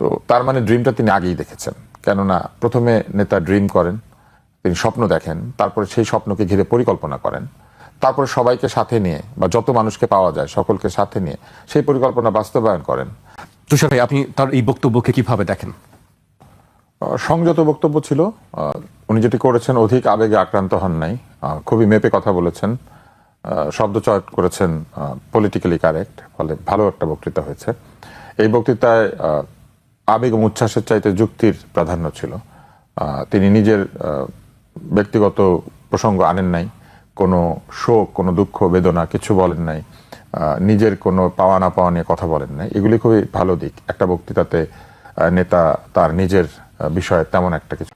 তো তার মানে ড্রিমটা তিনি আগেই দেখেছেন। কেননা প্রথমে নেতা ড্রিম করেন, তিনি স্বপ্ন দেখেন, তারপরে সেই স্বপ্নকে ঘিরে পরিকল্পনা করেন, তারপরে সবাইকে সাথে নিয়ে বা যত মানুষকে পাওয়া যায় সকলকে সাথে নিয়ে সেই পরিকল্পনা বাস্তবায়ন করেন। তুষার ভাই, আপনি তার এই বক্তব্যকে কিভাবে দেখেন? সংযত বক্তব্য ছিল। উনি যেটি করেছেন অধিক আবেগে আক্রান্ত হন নাই, খুবই মেপে কথা বলেছেন, শব্দ চয়ন করেছেন পলিটিক্যালি কারেক্ট, ফলে ভালো একটা বক্তৃতা হয়েছে। এই বক্তৃতায় আবেগ এবং উচ্ছ্বাসের চাইতে যুক্তির প্রাধান্য ছিল। তিনি নিজের ব্যক্তিগত প্রসঙ্গ আনেন নাই, কোনো শোক, কোনো দুঃখ বেদনা কিছু বলেন নাই, নিজের কোনো পাওয়া না পাওয়া নিয়ে কথা বলেন নাই। এগুলি খুবই ভালো দিক একটা বক্তৃতাতে। নেতা তার নিজের বিষয়ে তেমন একটা কিছু,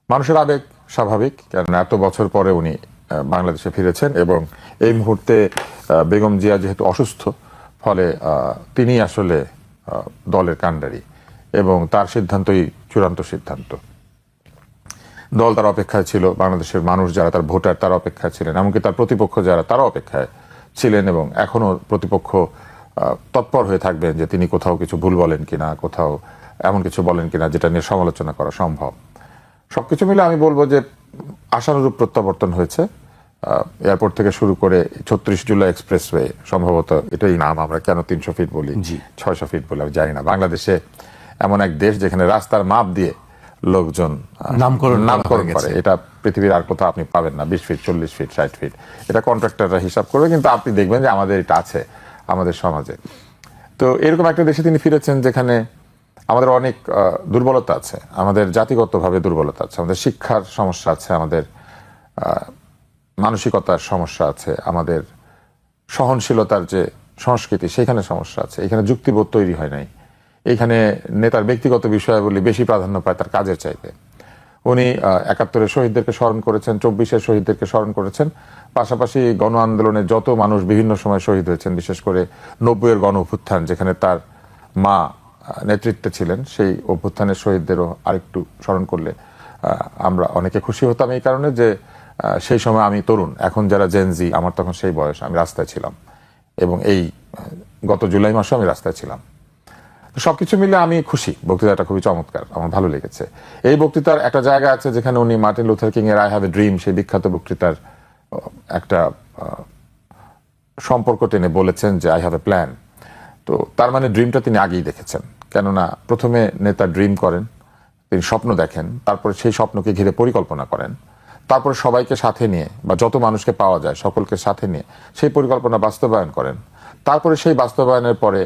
মানুষের আবেগ স্বাভাবিক, কারণ এত বছর পরে উনি বাংলাদেশে ফিরেছেন এবং এই মুহূর্তে বেগম জিয়া যেহেতু অসুস্থ, ফলে তিনি আসলে দলের কাণ্ডারি এবং তার সিদ্ধান্তই চূড়ান্ত সিদ্ধান্ত। দল তার অপেক্ষায় ছিল, বাংলাদেশের মানুষ যারা তার ভোটার তারা অপেক্ষায় ছিলেন, এমনকি তার প্রতিপক্ষ যারা তারা অপেক্ষায় ছিলেন এবং এখনো প্রতিপক্ষ তৎপর হয়ে থাকবেন যে তিনি কোথাও কিছু ভুল বলেন কিনা, কোথাও এমন কিছু বলেন কিনা যেটা নিয়ে সমালোচনা করা সম্ভব। সবকিছু মিলে আমি বলবো যে আশানুরূপ প্রত্যাবর্তন হয়েছে। এয়ারপোর্ট থেকে শুরু করে ৩৬ জুলাই এক্সপ্রেসওয়ে, সম্ভবত এটাই নাম, আমরা কেন ৩০০ ফিট বলি, ৬০০ ফিট বলি আমি জানি না। বাংলাদেশে এমন এক দেশ যেখানে রাস্তার মাপ দিয়ে লোকজন নামকরণ করে, এটা পৃথিবীর আর কোথাও আপনি পাবেন না। ২০ ফিট, ৪০ ফিট, ৬০ ফিট, এটা কন্ট্রাক্টররা হিসাব করবে, কিন্তু আপনি দেখবেন যে আমাদের এটা আছে আমাদের সমাজে। তো এরকম একটা দেশে তিনি ফিরেছেন যেখানে আমাদের অনেক দুর্বলতা আছে, আমাদের জাতিগতভাবে দুর্বলতা আছে, আমাদের শিক্ষার সমস্যা আছে, আমাদের মানসিকতার সমস্যা আছে, আমাদের সহনশীলতার যে সংস্কৃতি সেখানে সমস্যা আছে। এখানে যুক্তিবোধ তৈরি হয় নাই। এইখানে নেতার ব্যক্তিগত বিষয়াবলী বেশি প্রাধান্য পায় তার কাজের চাইতে। উনি ৭১-এর শহীদদেরকে স্মরণ করেছেন, ২৪-এর শহীদদেরকে স্মরণ করেছেন, পাশাপাশি গণ আন্দোলনে যত মানুষ বিভিন্ন সময় শহীদ হয়েছেন, বিশেষ করে ৯০-এর গণ অভ্যুত্থান যেখানে তার মা নেতৃত্বে ছিলেন, সেই অভ্যুত্থানের শহীদদেরও আরেকটু স্মরণ করলে আমরা অনেকে খুশি হতাম। এই কারণে যে সেই সময় আমি তরুণ, এখন যারা জেনজি, আমার তখন সেই বয়স, আমি রাস্তায় ছিলাম এবং এই গত জুলাই মাসে আমি রাস্তায় ছিলাম। সবকিছু মিলে আমি খুশি, বক্তৃতাটা খুবই চমৎকার, আমার ভালো লেগেছে। এই বক্তৃতার একটা জায়গা আছে যেখানে উনি মার্টিন লুথার কিং এর আই হ্যাভ এ ড্রিম, সেই বিখ্যাত বক্তৃতার একটা সম্পর্ক টেনে বলেছেন যে আই হ্যাভ এ প্ল্যান। তো তার মানে ড্রিমটা তিনি আগেই দেখেছেন। কেননা প্রথমে নেতা ড্রিম করেন, তিনি স্বপ্ন দেখেন, তারপরে সেই স্বপ্নকে ঘিরে পরিকল্পনা করেন, তারপরে সবাইকে সাথে নিয়ে বা যত মানুষকে পাওয়া যায় সকলকে সাথে নিয়ে সেই পরিকল্পনা বাস্তবায়ন করেন। তারপরে সেই বাস্তবায়নের পরে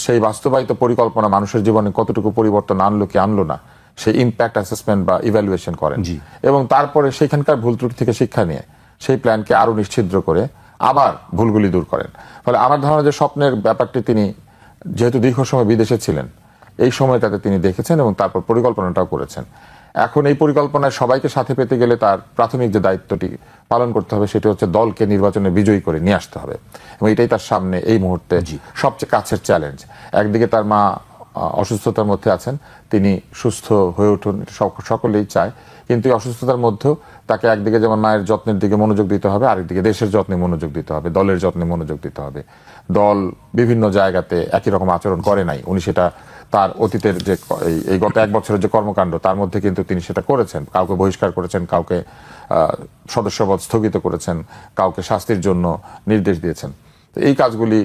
সেই বাস্তবায়িত পরিকল্পনা মানুষের জীবনে কতটুকু পরিবর্তন আনলো কি আনলো না, সেই ইম্প্যাক্ট অ্যাসেসমেন্ট বা ইভ্যালুয়েশন করেন এবং তারপরে সেখানকার ভুল ত্রুটি থেকে শিক্ষা নিয়ে সেই প্ল্যানকে আরো নিশ্ছিদ্র করে আবার ভুলগুলি দূর করেন। ফলে আমার ধারণা যে স্বপ্নের ব্যাপারটি তিনি যেহেতু দীর্ঘ সময় বিদেশে ছিলেন, এই সময়টাতে তিনি দেখেছেন এবং তারপর পরিকল্পনাটাও করেছেন। এখন এই পরিকল্পনায় সবাইকে সাথে পেতে গেলে তার প্রাথমিক যে দায়িত্বটি পালন করতে হবে সেটি হচ্ছে দলকে নির্বাচনে বিজয়ী করে নিয়ে আসতে হবে এবং এটাই তার সামনে এই মুহূর্তে সবচেয়ে কাছের চ্যালেঞ্জ। একদিকে তার মা অসুস্থতার মধ্যে আছেন, তিনি সুস্থ হয়ে উঠুন, সকলেই চায়, কিন্তু এই অসুস্থতার মধ্যেও তাকে একদিকে যেমন মায়ের যত্নের দিকে মনোযোগ দিতে হবে, আরেকদিকে দেশের যত্নে মনোযোগ দিতে হবে, দলের যত্নে মনোযোগ দিতে হবে। দল বিভিন্ন জায়গাতে একই রকম আচরণ করে নাই, উনি সেটা তার অতীতের যে এই গত ১ বছরের যে কর্মকাণ্ড তার মধ্যে কিন্তু তিনি সেটা করেছেন। কাউকে বহিষ্কার করেছেন, কাউকে সদস্যপদ স্থগিত করেছেন, কাউকে শাস্তির জন্য নির্দেশ দিয়েছেন। তো এই কাজগুলি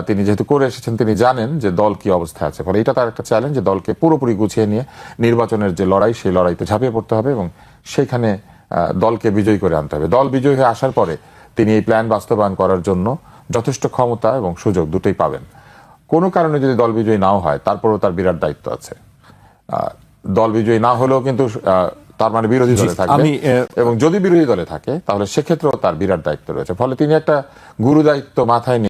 তিনি যেহেতু করে এসেছেন, তিনি জানেন যে দল কি অবস্থায় আছে। ফলে এটা তার একটা চ্যালেঞ্জ যে দলকে পুরোপুরি গুছিয়ে নিয়ে নির্বাচনের যে লড়াই, সেই লড়াইতে ঝাঁপিয়ে পড়তে হবে এবং সেইখানে দলকে বিজয়ী করে আনতে হবে। দল বিজয়ী হয়ে আসার পরে তিনি এই প্ল্যান বাস্তবায়ন করার জন্য যথেষ্ট ক্ষমতা এবং সুযোগ দুটোই পাবেন। কোনো কারণে যদি দল বিজয়ী নাও হয়, তারপরেও তার বিরাট দায়িত্ব আছে। দল বিজয়ী না হলেও কিন্তু তার মানে বিরোধী দলে থাকবে এবং যদি বিরোধী দলে থাকে তাহলে সেক্ষেত্রেও তার বিরাট দায়িত্ব রয়েছে। ফলে তিনি একটা গুরু দায়িত্ব মাথায় নিয়ে